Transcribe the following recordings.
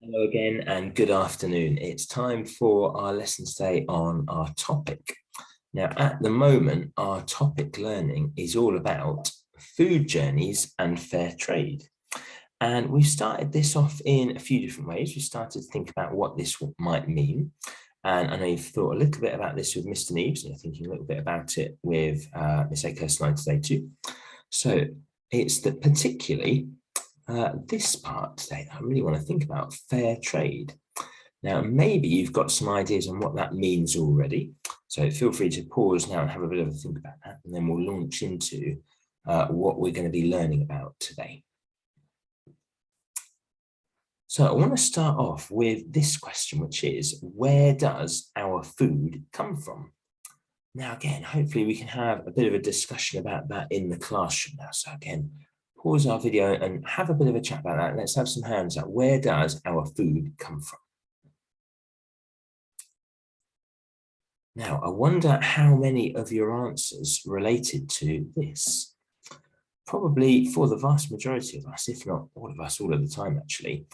Hello again and good afternoon. It's time for our lesson today on our topic. Now, at the moment, our topic learning is all about food journeys and fair trade. And we've started this off in a few different ways. We started to think about what this might mean. And I know you've thought a little bit about this with Mr. Neves, and you're thinking a little bit about it with Miss Akers today too. So it's that particularly this part today, I really want to think about fair trade. Now, maybe you've got some ideas on what that means already. So feel free to pause now and have a bit of a think about that. And then we'll launch into what we're going to be learning about today. So I want to start off with this question, which is, where does our food come from? Now, again, hopefully we can have a bit of a discussion about that in the classroom now. So again, pause our video and have a bit of a chat about that. Let's have some hands up. Where does our food come from? Now, I wonder how many of your answers related to this. Probably for the vast majority of us, if not all of us, all of the time actually,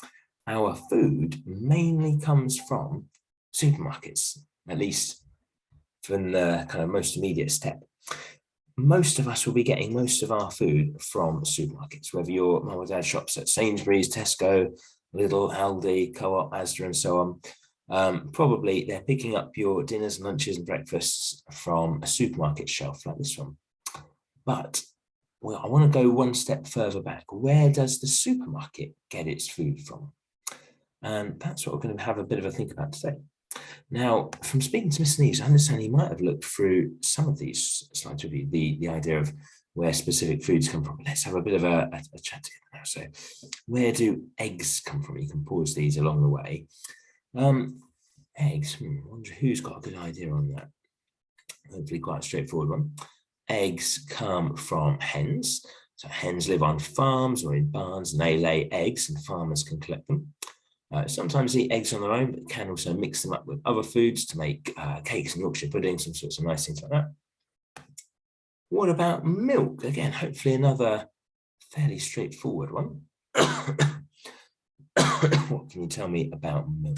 our food mainly comes from supermarkets, at least from the kind of most immediate step. Most of us will be getting most of our food from supermarkets, whether your mum or dad shops at Sainsbury's, Tesco, Lidl, Aldi, Co-op, Asda, and so on. Probably they're picking up your dinners, lunches, and breakfasts from a supermarket shelf like this one. But I want to go one step further back. Where does the supermarket get its food from? And that's what we're going to have a bit of a think about today. Now, from speaking to Mr. Neves, I understand he might have looked through some of these slides with you, the idea of where specific foods come from. Let's have a bit of a chat together now. So where do eggs come from? You can pause these along the way. Eggs, I wonder who's got a good idea on that. Hopefully quite a straightforward one. Eggs come from hens. So hens live on farms or in barns and they lay eggs and farmers can collect them. Sometimes eat eggs on their own, but can also mix them up with other foods to make cakes and Yorkshire pudding, some sorts of nice things like that. What about milk? Again, hopefully another fairly straightforward one. What can you tell me about milk?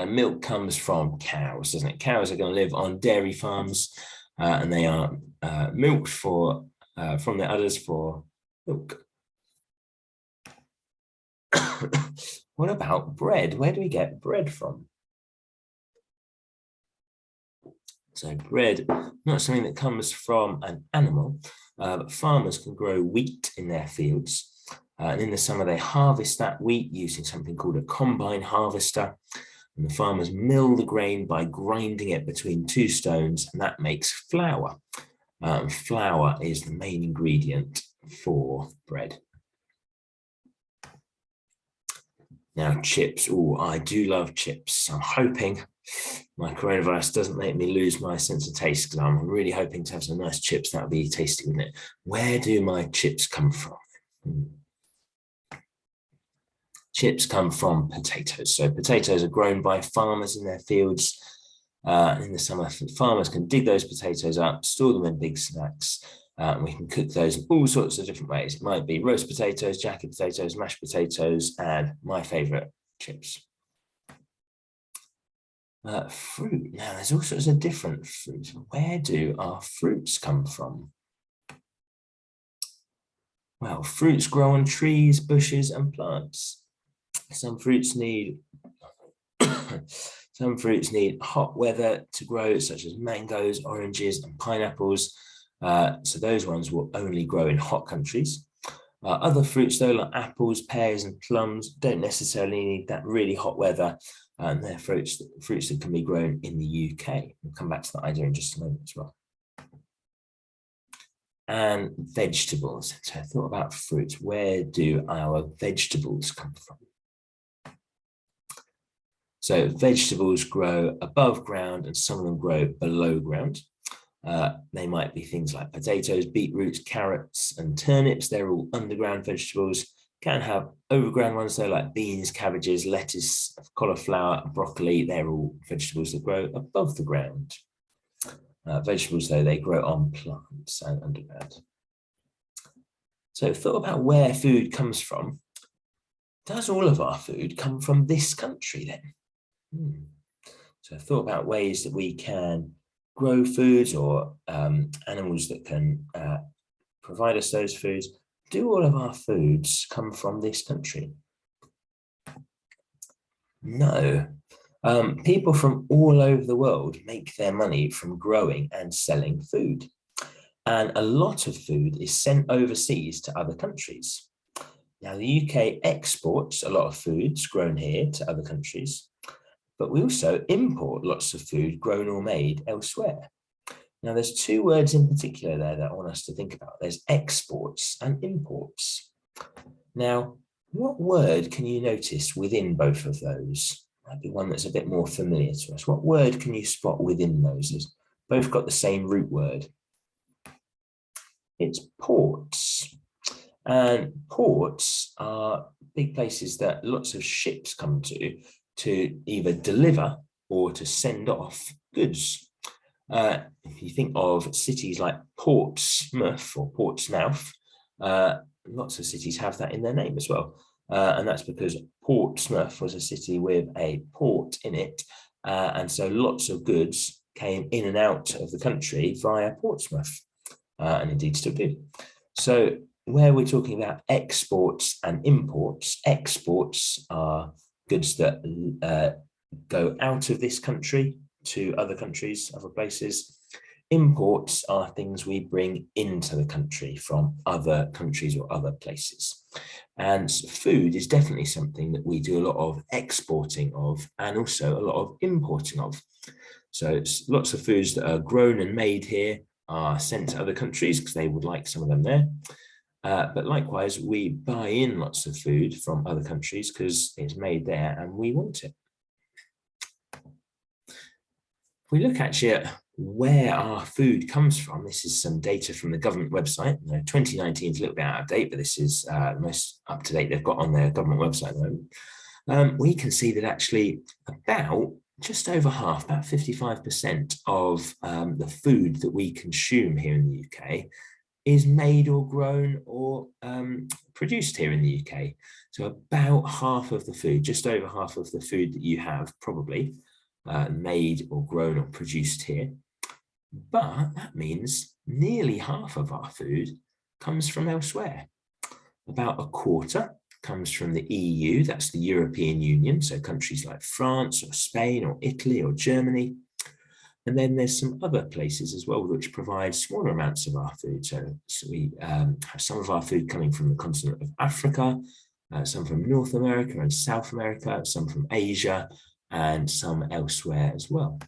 Milk comes from cows, doesn't it? Cows are going to live on dairy farms and they are milked from their udders for milk. What about bread? Where do we get bread from? So bread, not something that comes from an animal, but farmers can grow wheat in their fields. And in the summer, they harvest that wheat using something called a combine harvester. And the farmers mill the grain by grinding it between two stones, and that makes flour. Flour is the main ingredient for bread. Now, chips. Oh, I do love chips. I'm hoping my coronavirus doesn't make me lose my sense of taste because I'm really hoping to have some nice chips. That would be tasty, wouldn't it? Where do my chips come from? Chips come from potatoes. So potatoes are grown by farmers in their fields. In the summer, farmers can dig those potatoes up, store them in big sacks. We can cook those in all sorts of different ways. It might be roast potatoes, jacket potatoes, mashed potatoes, and my favorite, chips. Fruit. Now, there's all sorts of different fruits. Where do our fruits come from? Well, fruits grow on trees, bushes, and plants. Some fruits need hot weather to grow, such as mangoes, oranges, and pineapples. So those ones will only grow in hot countries. Other fruits, though, like apples, pears, and plums, don't necessarily need that really hot weather. And they're fruits that can be grown in the UK. We'll come back to that idea in just a moment as well. And vegetables. So I thought about fruits. Where do our vegetables come from? So vegetables grow above ground and some of them grow below ground. They might be things like potatoes, beetroots, carrots, and turnips. They're all underground vegetables. Can have overground ones though, like beans, cabbages, lettuce, cauliflower, broccoli. They're all vegetables that grow above the ground. Vegetables though, they grow on plants and underground. So thought about where food comes from. does all of our food come from this country then? So I've thought about ways that we can grow foods or animals that can provide us those foods. Do all of our foods come from this country? No. People from all over the world make their money from growing and selling food. And a lot of food is sent overseas to other countries. Now, the UK exports a lot of foods grown here to other countries, but we also import lots of food grown or made elsewhere. Now, there's two words in particular there that I want us to think about. There's exports and imports. Now, what word can you notice within both of those? Might be one that's a bit more familiar to us. What word can you spot within those? It's both got the same root word. It's ports. And ports are big places that lots of ships come to either deliver or to send off goods. If you think of cities like Portsmouth or Portsmouth, lots of cities have that in their name as well. And that's because Portsmouth was a city with a port in it. And so lots of goods came in and out of the country via Portsmouth, and indeed still do. So where we're talking about exports and imports, exports are goods that go out of this country to other countries, other places. Imports are things we bring into the country from other countries or other places. And food is definitely something that we do a lot of exporting of and also a lot of importing of. So it's lots of foods that are grown and made here are sent to other countries because they would like some of them there. But likewise, we buy in lots of food from other countries because it's made there and we want it. If we look actually at where our food comes from, this is some data from the government website. 2019 is a little bit out of date, but this is the most up to date they've got on their government website at the moment. We can see that actually about just over half, about 55% of the food that we consume here in the UK is made or grown or produced here in the UK. So about half of the food, just over half of the food that you have probably made or grown or produced here. But that means nearly half of our food comes from elsewhere. About a quarter comes from the EU, that's the European Union, so countries like France or Spain or Italy or Germany. And then there's some other places as well which provide smaller amounts of our food. So we have some of our food coming from the continent of Africa, some from North America and South America, some from Asia, and some elsewhere as well.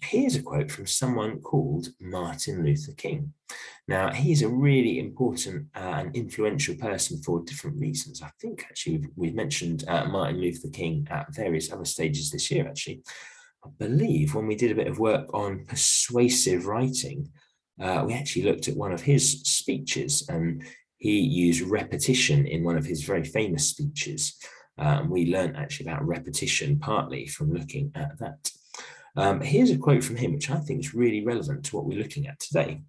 Here's a quote from someone called Martin Luther King. Now, he's a really important and influential person for different reasons. I think actually we've mentioned Martin Luther King at various other stages this year, actually. I believe when we did a bit of work on persuasive writing, we actually looked at one of his speeches, and he used repetition in one of his very famous speeches. We learned actually about repetition partly from looking at that. Here's a quote from him, which I think is really relevant to what we're looking at today.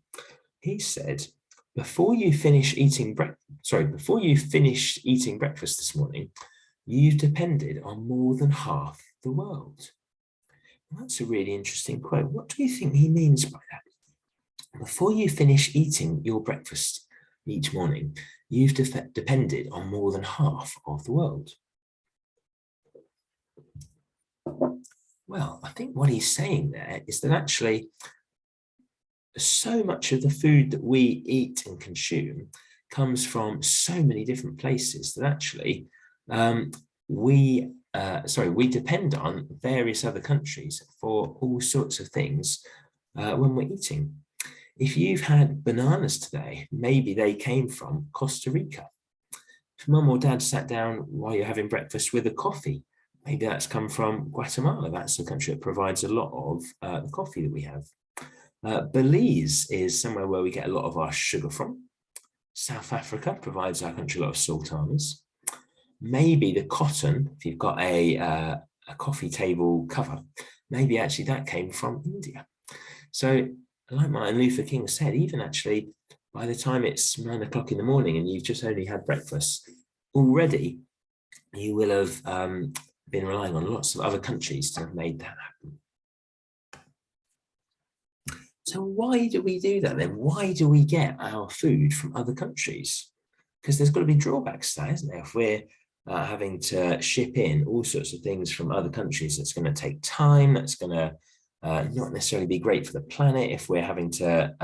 He said, before you finish eating breakfast this morning, you've depended on more than half the world. And that's a really interesting quote. What do you think he means by that? Before you finish eating your breakfast each morning, you've depended on more than half of the world. Well, I think what he's saying there is that actually so much of the food that we eat and consume comes from so many different places that actually we depend on various other countries for all sorts of things when we're eating. If you've had bananas today, maybe they came from Costa Rica. If mum or dad sat down while you're having breakfast with a coffee, maybe that's come from Guatemala. That's the country that provides a lot of the coffee that we have. Belize is somewhere where we get a lot of our sugar from. South Africa provides our country a lot of sultanas. Maybe the cotton, if you've got a coffee table cover, maybe actually that came from India. So like Martin Luther King said, even actually by the time it's 9 o'clock in the morning and you've just only had breakfast, already you will have been relying on lots of other countries to have made that happen. So why do we do that then? Why do we get our food from other countries? Because there's got to be drawbacks to that, isn't there? If we're having to ship in all sorts of things from other countries, that's going to take time, that's going to not necessarily be great for the planet. If we're having to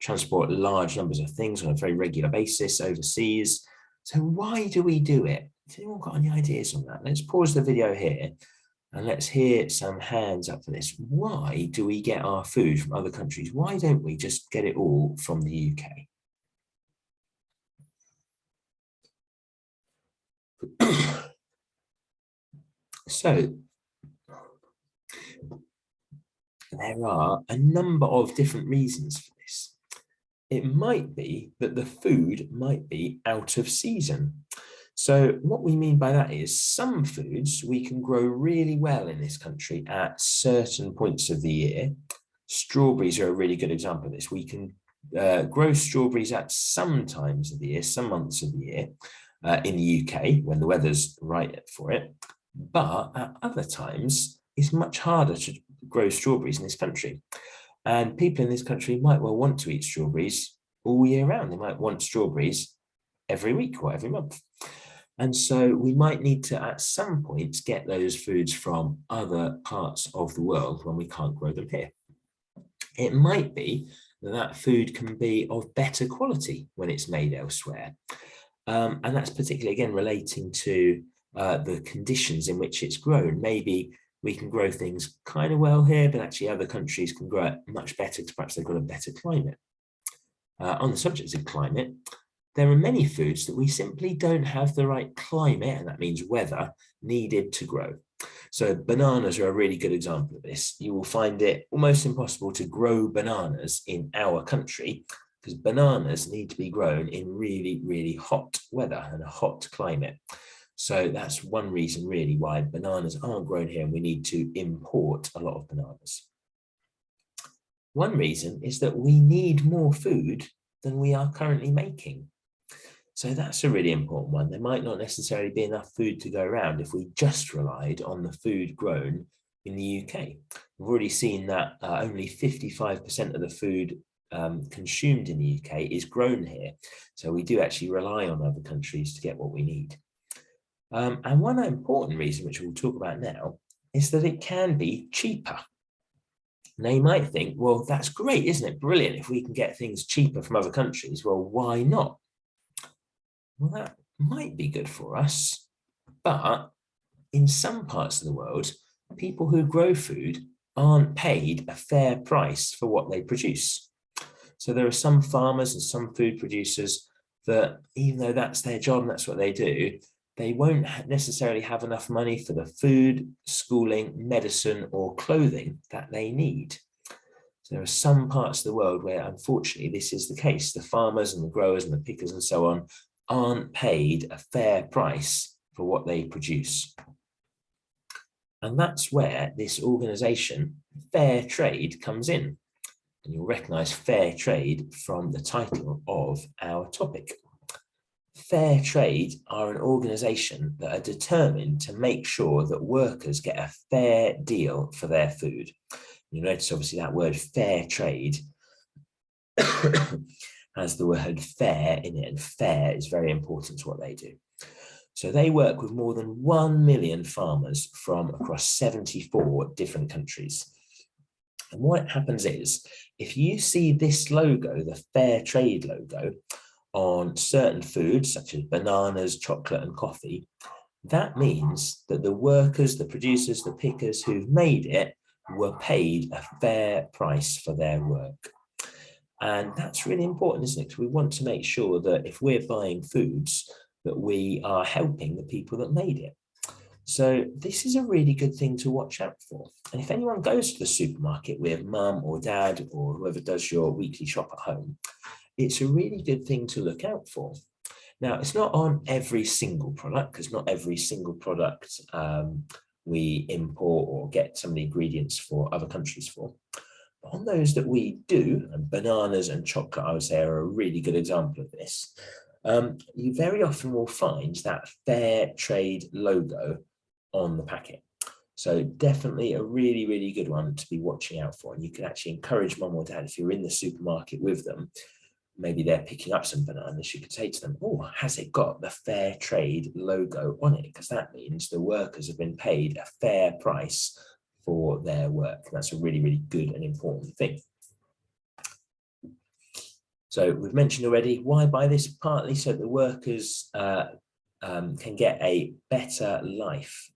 transport large numbers of things on a very regular basis overseas. So why do we do it? Has anyone got any ideas on that? Let's pause the video here and let's hear some hands up for this. Why do we get our food from other countries? Why don't we just get it all from the UK? So there are a number of different reasons for this. It might be that the food might be out of season. So what we mean by that is some foods we can grow really well in this country at certain points of the year. Strawberries are a really good example of this. We can grow strawberries at some times of the year, some months of the year in the UK when the weather's right for it. But at other times, it's much harder to grow strawberries in this country. And people in this country might well want to eat strawberries all year round. They might want strawberries every week or every month. And so we might need to, at some point, get those foods from other parts of the world when we can't grow them here. It might be that that food can be of better quality when it's made elsewhere. And that's particularly, again, relating to the conditions in which it's grown. Maybe we can grow things kind of well here, but actually other countries can grow it much better because perhaps they've got a better climate. On the subject of climate, there are many foods that we simply don't have the right climate, and that means weather, needed to grow. So bananas are a really good example of this. You will find it almost impossible to grow bananas in our country because bananas need to be grown in really, really hot weather and a hot climate. So that's one reason really why bananas aren't grown here and we need to import a lot of bananas. One reason is that we need more food than we are currently making. So that's a really important one. There might not necessarily be enough food to go around if we just relied on the food grown in the UK. We've already seen that only 55% of the food consumed in the UK is grown here. So we do actually rely on other countries to get what we need. And one important reason, which we'll talk about now, is that it can be cheaper. Now you might think, well, that's great, isn't it? Brilliant. If we can get things cheaper from other countries, well, why not? Well, that might be good for us, but in some parts of the world, people who grow food aren't paid a fair price for what they produce. So there are some farmers and some food producers that, even though that's their job and that's what they do, they won't necessarily have enough money for the food, schooling, medicine, or clothing that they need. So there are some parts of the world where, unfortunately, this is the case. The farmers and the growers and the pickers and so on aren't paid a fair price for what they produce. And that's where this organization, Fair Trade, comes in. And you'll recognize fair trade from the title of our topic. Fair Trade are an organization that are determined to make sure that workers get a fair deal for their food. You notice obviously that word fair trade has the word fair in it, and fair is very important to what they do. So they work with more than 1 million farmers from across 74 different countries. And what happens is, if you see this logo, the Fair Trade logo, on certain foods such as bananas, chocolate, and coffee, that means that the workers, the producers, the pickers who've made it were paid a fair price for their work. And that's really important, isn't it? Because we want to make sure that if we're buying foods, that we are helping the people that made it. So this is a really good thing to watch out for. And if anyone goes to the supermarket with mum or dad or whoever does your weekly shop at home, it's a really good thing to look out for. Now, it's not on every single product, because not every single product we import or get some of the ingredients for other countries for. On those that we do, and bananas and chocolate, I would say, are a really good example of this. You very often will find that fair trade logo on the packet. So definitely a really, really good one to be watching out for. And you can actually encourage mum or dad, if you're in the supermarket with them, maybe they're picking up some bananas, you could say to them, oh, has it got the fair trade logo on it? Because that means the workers have been paid a fair price for their work. That's a really, really good and important thing. So we've mentioned already, why buy this? Partly so the workers can get a better life.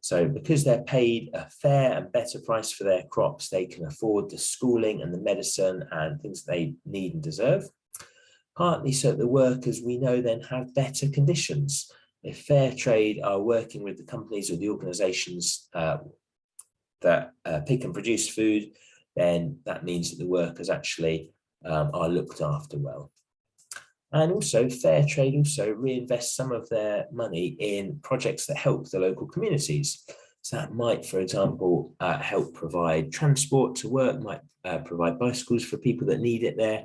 So because they're paid a fair and better price for their crops, they can afford the schooling and the medicine and things they need and deserve. Partly so the workers, we know, then have better conditions. If fair trade are working with the companies or the organizations that pick and produce food, then that means that the workers actually are looked after well. And also fair trade also reinvests some of their money in projects that help the local communities. So that might, for example, help provide transport to work, might provide bicycles for people that need it there.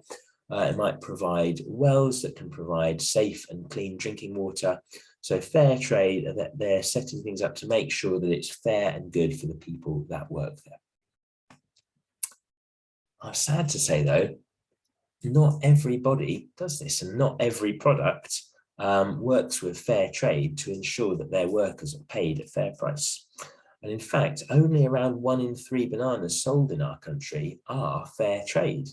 It might provide wells that can provide safe and clean drinking water. So fair trade, that they're setting things up to make sure that it's fair and good for the people that work there. I'm sad to say though, not everybody does this, and not every product works with fair trade to ensure that their workers are paid a fair price. And in fact, only around 1 in 3 bananas sold in our country are fair trade.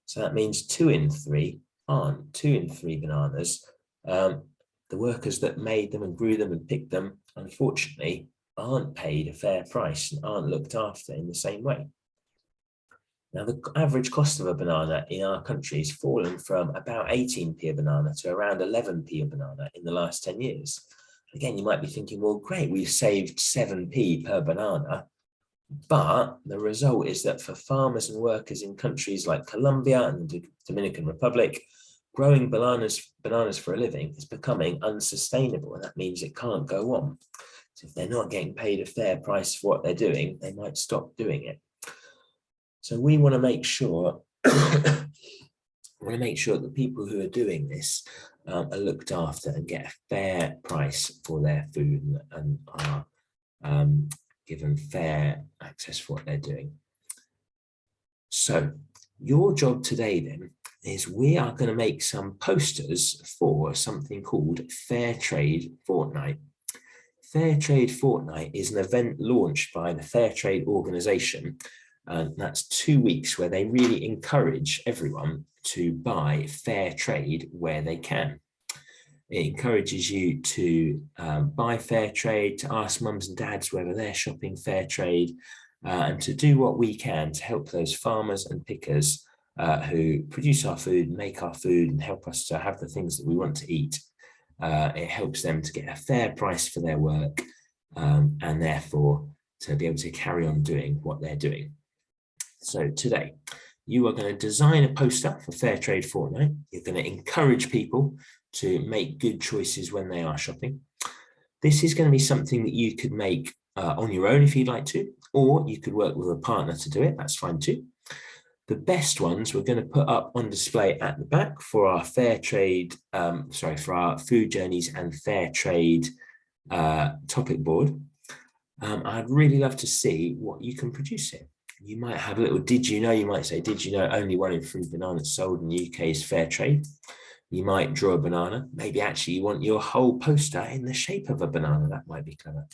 So that means 2 in 3 aren't. 2 in 3 bananas, the workers that made them and grew them and picked them, unfortunately, aren't paid a fair price and aren't looked after in the same way. Now, the average cost of a banana in our country has fallen from about 18p a banana to around 11p a banana in the last 10 years. Again, you might be thinking, well, great, we've saved 7p per banana. But the result is that for farmers and workers in countries like Colombia and the Dominican Republic, growing bananas for a living is becoming unsustainable. And that means it can't go on. So if they're not getting paid a fair price for what they're doing, they might stop doing it. So we want to make sure that the people who are doing this are looked after and get a fair price for their food and are given fair access for what they're doing. So your job today then is we are going to make some posters for something called Fair Trade Fortnight. Fair Trade Fortnight is an event launched by the Fair Trade Organisation. And that's 2 weeks where they really encourage everyone to buy fair trade where they can. It encourages you to buy fair trade, to ask mums and dads whether they're shopping fair trade, and to do what we can to help those farmers and pickers who produce our food, make our food, and help us to have the things that we want to eat. It helps them to get a fair price for their work, and therefore to be able to carry on doing what they're doing. So today, you are going to design a poster for Fair Trade Fortnight. You're going to encourage people to make good choices when they are shopping. This is going to be something that you could make on your own if you'd like to, or you could work with a partner to do it. That's fine too. The best ones we're going to put up on display at the back for our fair trade, for our food journeys and fair trade topic board. I'd really love to see what you can produce here. You might have a little did you know, you might say, did you know only 1 in 3 bananas sold in the UK is fair trade? You might draw a banana. Maybe actually you want your whole poster in the shape of a banana. That might be clever.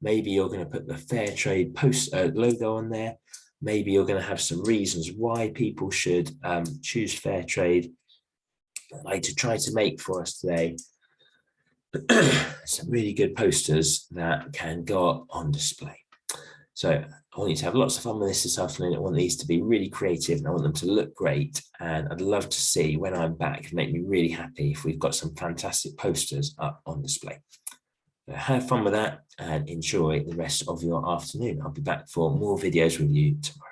Maybe you're going to put the fair trade logo on there. Maybe you're going to have some reasons why people should choose fair trade. I'd like to try to make for us today some really good posters that can go up on display. So I want you to have lots of fun with this afternoon. I want these to be really creative and I want them to look great. And I'd love to see when I'm back, it'd make me really happy if we've got some fantastic posters up on display. So have fun with that and enjoy the rest of your afternoon. I'll be back for more videos with you tomorrow.